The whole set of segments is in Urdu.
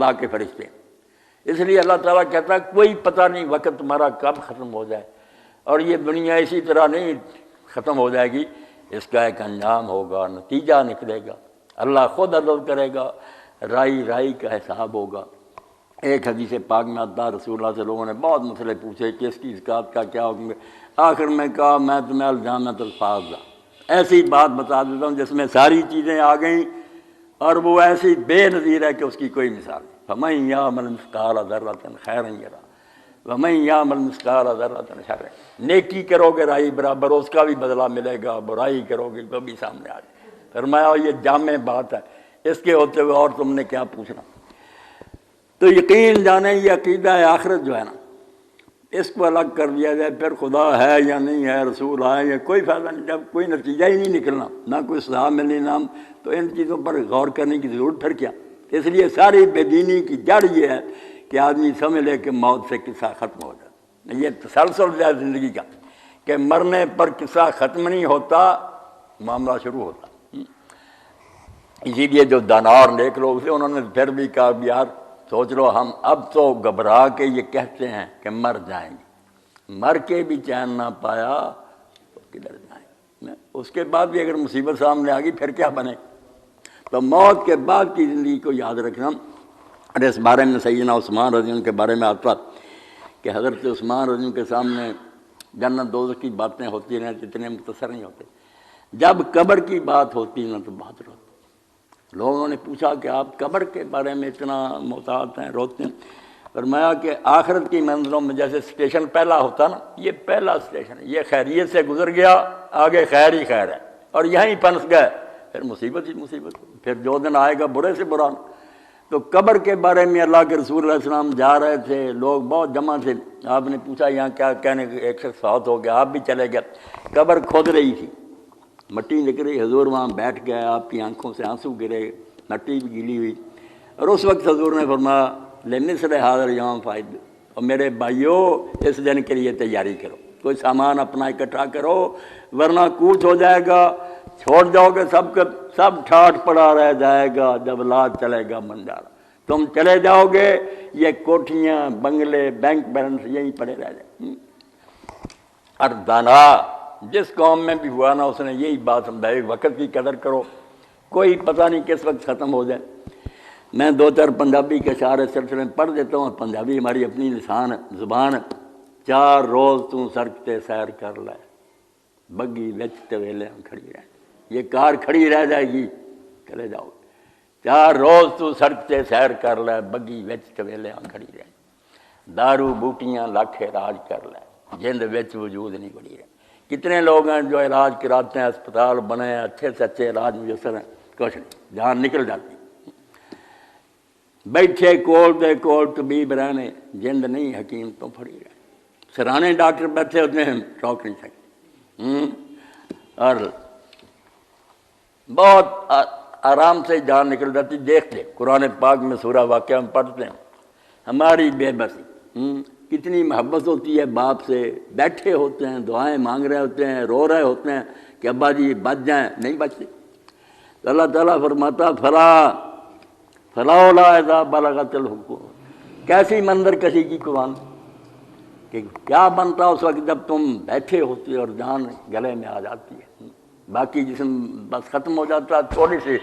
اللہ کے فرشتے. اس لیے اللہ تعالیٰ کہتا ہے کوئی پتہ نہیں وقت تمہارا کب ختم ہو جائے، اور یہ دنیا اسی طرح نہیں ختم ہو جائے گی، اس کا ایک انجام ہوگا، نتیجہ نکلے گا، اللہ خود عدل کرے گا، رائی رائی کا حساب ہوگا. ایک حدیث پاک میں آتا ہے رسول اللہ سے لوگوں نے بہت مسئلے پوچھے کہ اس کی زکوٰۃ کا کیا حکم ہے. آخر میں کہا میں تمہیں الجامعۃ الفاظ ایسی بات بتا دیتا ہوں جس میں ساری چیزیں آ گئیں اور وہ ایسی بے نظیر ہے کہ اس کی کوئی مثال نہیں. فَمَن يَعْمَلْ مِثْقَالَ ذَرَّةٍ خَيْرًا يَرَهُ وَمَن يَعْمَلْ مِثْقَالَ ذَرَّةٍ شَرًّا. نیکی کرو گے رائی برابر، اس کا بھی بدلہ ملے گا، برائی کرو گے تو بھی سامنے آ جائے. فرمایا یہ جامع بات ہے، اس کے ہوتے ہوئے اور تم نے کیا پوچھنا. تو یقین جانے یہ عقیدہ آخرت جو ہے نا، اس کو الگ کر دیا جائے، پھر خدا ہے یا نہیں ہے، رسول ہے یا کوئی فائدہ نہیں. جب کوئی نتیجہ ہی نہیں نکلنا، نہ کوئی سزا ملنی نام، تو ان چیزوں پر غور کرنے کی ضرورت پھر کیا. اس لیے ساری بے دینی کی جڑ یہ ہے کہ آدمی سمجھ لے کہ موت سے قصہ ختم ہو جاتا. یہ تسلسل ہے زندگی کا کہ مرنے پر قصہ ختم نہیں ہوتا، معاملہ شروع ہوتا. اسی لیے جو دانا اور نیک لوگ تھے انہوں نے پھر بھی کہا یار سوچ لو، ہم اب تو گھبرا کے یہ کہتے ہیں کہ مر جائیں گے، مر کے بھی چین نہ پایا تو کدھر جائیں. اس کے بعد بھی اگر مصیبت سامنے آ گئی پھر کیا بنے. تو موت کے بعد کی زندگی کو یاد رکھنا. اور اس بارے میں سیدنا عثمان رضی اللہ عنہ کے بارے میں آتا کہ حضرت عثمان رضی اللہ عنہ کے سامنے جنت دوزخ کی باتیں ہوتی رہیں تو اتنے مختصر نہیں ہوتے. جب قبر کی بات ہوتی نا تو بہت روتے. لوگوں نے پوچھا کہ آپ قبر کے بارے میں اتنا محتاط ہیں، روتے ہیں. فرمایا کہ آخرت کی منزلوں میں جیسے اسٹیشن پہلا ہوتا نا، یہ پہلا اسٹیشن ہے، یہ خیریت سے گزر گیا، آگے خیر ہی خیر ہے، اور یہیں پھنس گئے پھر مصیبت ہی مصیبت. پھر جو دن آئے گا برے سے برا. تو قبر کے بارے میں اللہ کے رسول علیہ السلام جا رہے تھے، لوگ بہت جمع تھے. آپ نے پوچھا یہاں کیا کہنے، ایک شخص فوت ہو گیا، آپ بھی چلے گئے. قبر کھود رہی تھی، مٹی نکل رہی، حضور وہاں بیٹھ گئے، آپ کی آنکھوں سے آنسو گرے، مٹی بھی گیلی ہوئی. اور اس وقت حضور نے فرمایا لمثل حاضر یوم فائد، اور میرے بھائیو اس دن کے لیے تیاری کرو، کوئی سامان اپنا اکٹھا کرو ورنہ کوچ ہو جائے گا، چھوڑ جاؤ گے سب ٹھاٹ پڑا رہ جائے گا جب لاد چلے گا منڈارا. تم چلے جاؤ گے یہ کوٹھیاں بنگلے بینک بیلنس یہیں پڑے رہ جائیں. اور دانا جس قوم میں بھی ہوا نا اس نے یہی بات سمجھائی، وقت کی قدر کرو، کوئی پتہ نہیں کس وقت ختم ہو جائے. میں دو چار پنجابی کے اشعار اس سلسلے میں پڑھ دیتا ہوں. پنجابی ہماری اپنی لسان زبان. 4 روز تو سڑکتے سیر کر لے، بگی وچ طویلے کھڑی رہ، یہ کار کھڑی رہ جائے گی چلے جاؤ. 4 روز تو سڑکتے سیر کر لے، بگی وچ طویلے کھڑی رہ، دارو بوٹیاں لاکھے راج کر لے، جند وچ وجود نہیں بڑی رہ. کتنے لوگ ہیں جو علاج کراتے ہیں، اسپتال بنے ہیں، اچھے سے اچھے علاج میسر ہیں، کچھ نہیں، جان نکل جاتی. بیٹھے کول دے کول طبیب رہنے، جند نہیں حکیم تو پھڑی رہے. سرانے ڈاکٹر بیٹھے ہوتے ہیں، روک نہیں سکتے. اور بہت آرام سے جان نکل جاتی. دیکھتے قرآن پاک میں سورہ واقعہ میں پڑھتے ہیں ہماری بے بسی، کتنی محبت ہوتی ہے باپ سے. بیٹھے ہوتے ہیں، دعائیں مانگ رہے ہوتے ہیں، رو رہے ہوتے ہیں کہ ابا جی بچ جائیں، نہیں بچتے. تو اللہ تعالیٰ فرماتا فلاولا اذا بلغت الحلقوم. کیسی منظر کشی کی قرآن کہ کیا بنتا اس وقت جب تم بیٹھے ہوتے اور جان گلے میں آ جاتی ہے، باقی جسم بس ختم ہو جاتا، تھوڑی سی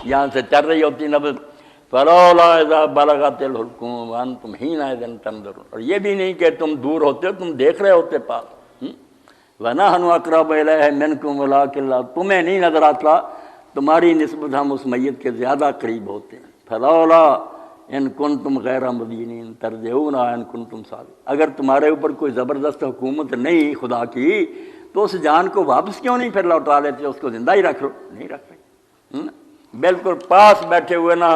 یہاں سے چل رہی ہوتی نبض. فلولا اذا بلغت الحلقوم وانتم حینئذ تنظرون. اور یہ بھی نہیں کہ تم دور ہوتے ہو، تم دیکھ رہے ہوتے پاس. ونحن اقرب الیہ منکم ولکن لا، تمہیں نہیں نظر آتا، تمہاری نسبت ہم اس میت کے زیادہ قریب ہوتے ہیں. فلولا ان کنتم غیر مدینین ترجعونہا ان کنتم صادقین. اگر تمہارے اوپر کوئی زبردست حکومت نہیں خدا کی تو اس جان کو واپس کیوں نہیں پھر لوٹا لیتے، اس کو زندہ ہی رکھ لو. نہیں رکھ رہے، بالکل پاس بیٹھے ہوئے نہ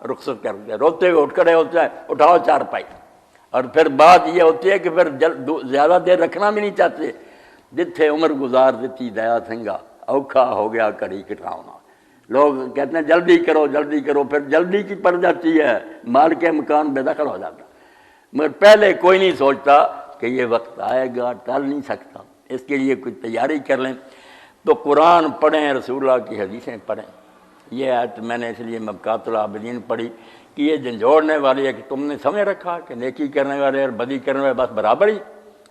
رخصت کر دیا، روتے ہوئے اٹھ کھڑے ہوتے ہیں، اٹھاؤ چارپائی. اور پھر بات یہ ہوتی ہے کہ پھر زیادہ دیر رکھنا بھی نہیں چاہتے. جتھے عمر گزار دیتی دیا تھنگا، اوکھا ہو گیا کڑی کٹاؤنا. لوگ کہتے ہیں جلدی کرو جلدی کرو، پھر جلدی کی پڑ جاتی ہے، مال کے مکان بے دخل ہو جاتا. مگر پہلے کوئی نہیں سوچتا کہ یہ وقت آئے گا، ٹل نہیں سکتا، اس کے لیے کوئی تیاری کر لیں. تو قرآن پڑھیں، رسول اللہ کی حدیثیں پڑھیں. یہ آیت میں نے اس لیے مبکات العابدین پڑھی کہ یہ جھنجھوڑنے والی ہے کہ تم نے سمجھ رکھا کہ نیکی کرنے والے اور بدی کرنے والے بس برابر ہی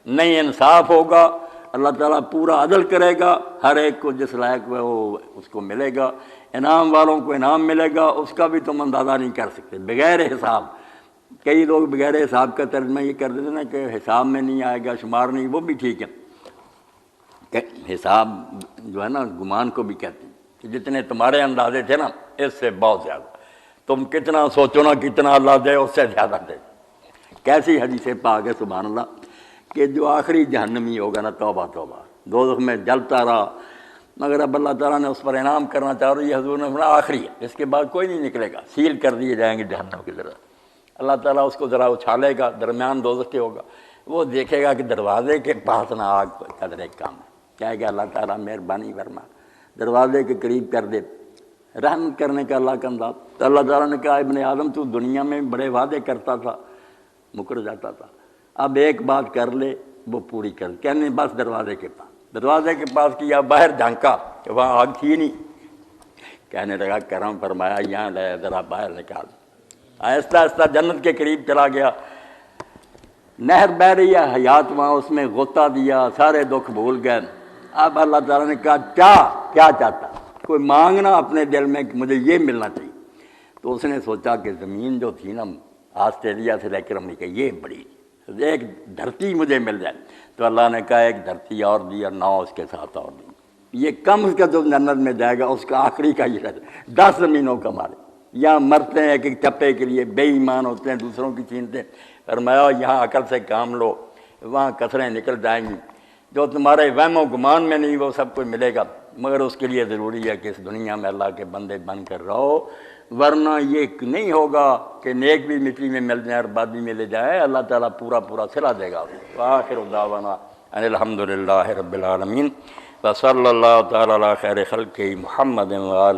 نہیں، انصاف ہوگا، اللہ تعالیٰ پورا عدل کرے گا، ہر ایک کو جس لائق وہ اس کو ملے گا، انعام والوں کو انعام ملے گا، اس کا بھی تم اندازہ نہیں کر سکتے بغیر حساب۔ کئی لوگ بغیر حساب کا ترجمہ یہ کر دیتے نا کہ حساب میں نہیں آئے گا، شمار نہیں، وہ بھی ٹھیک ہے کہ حساب جو ہے نا گمان کو بھی کہتے ہیں کہ جتنے تمہارے اندازے تھے نا اس سے بہت زیادہ، تم کتنا سوچو نا کتنا اللہ دے اس سے زیادہ دے۔ کیسی حدیث پاک ہے سبحان اللہ کہ جو آخری جہنمی ہوگا نا، توبہ توبہ، دوزخ میں جلتا رہا، مگر اب اللہ تعالیٰ نے اس پر انعام کرنا چاہ رہی ہے، حضور نے فرمایا آخری ہے، اس کے بعد کوئی نہیں نکلے گا، سیل کر دیے جائیں گے جہنم کی طرف۔ اللہ تعالیٰ اس کو ذرا اچھالے گا، درمیان دوزخ کے ہوگا، وہ دیکھے گا کہ دروازے کے پاس نہ آگ قدرے کم ہے، کہے گا اللہ تعالیٰ مہربانی فرما، دروازے کے قریب کر دے، رحم کرنے کا اللہ کا انداز۔ تو اللہ تعالیٰ نے کہا ابن آدم تو دنیا میں بڑے وعدے کرتا تھا، مکر جاتا تھا، اب ایک بات کر لے وہ پوری کر، کہنے بس دروازے کے پاس کیا، باہر جھانکا کہ وہاں آگ تھی نہیں، کہنے لگا کرم فرمایا یہاں لے ذرا باہر نکال، آہستہ آہستہ جنت کے قریب چلا گیا، نہر بہ رہی ہے حیات وہاں، اس میں غوطہ دیا، سارے دکھ بھول گئے۔ اب اللہ تعالیٰ نے کہا کیا چاہتا، کوئی مانگنا اپنے دل میں کہ مجھے یہ ملنا چاہیے۔ تو اس نے سوچا کہ زمین جو تھی نا آسٹریلیا سے لے کر امریکہ یہ بڑی، ایک دھرتی مجھے مل جائے، تو اللہ نے کہا ایک دھرتی اور دی اور 9 اس کے ساتھ اور دی، یہ کم اس کا جو جنت میں جائے گا اس کا آخری کا یہ رہتا ہے 10 زمینوں کا مالک۔ یہاں مرتے ہیں ایک چپے کے لیے، بے ایمان ہوتے ہیں، دوسروں کی چھینتے ہیں، فرمایا یہاں عقل سے کام لو، وہاں کثریں نکل جائیں گی، جو تمہارے وہم و گمان میں نہیں وہ سب کچھ ملے گا، مگر اس کے لیے ضروری ہے کہ اس دنیا میں اللہ کے بندے بن کر رہو، ورنہ یہ نہیں ہوگا کہ نیک بھی مٹی میں مل جائیں اور بدی میں لے جائے، اللہ تعالیٰ پورا صلہ دے گا۔ وآخر دعوانا ان الحمد للہ رب العالمین وصلی اللہ تعالیٰ علی خیر خلقہ محمد وآلہ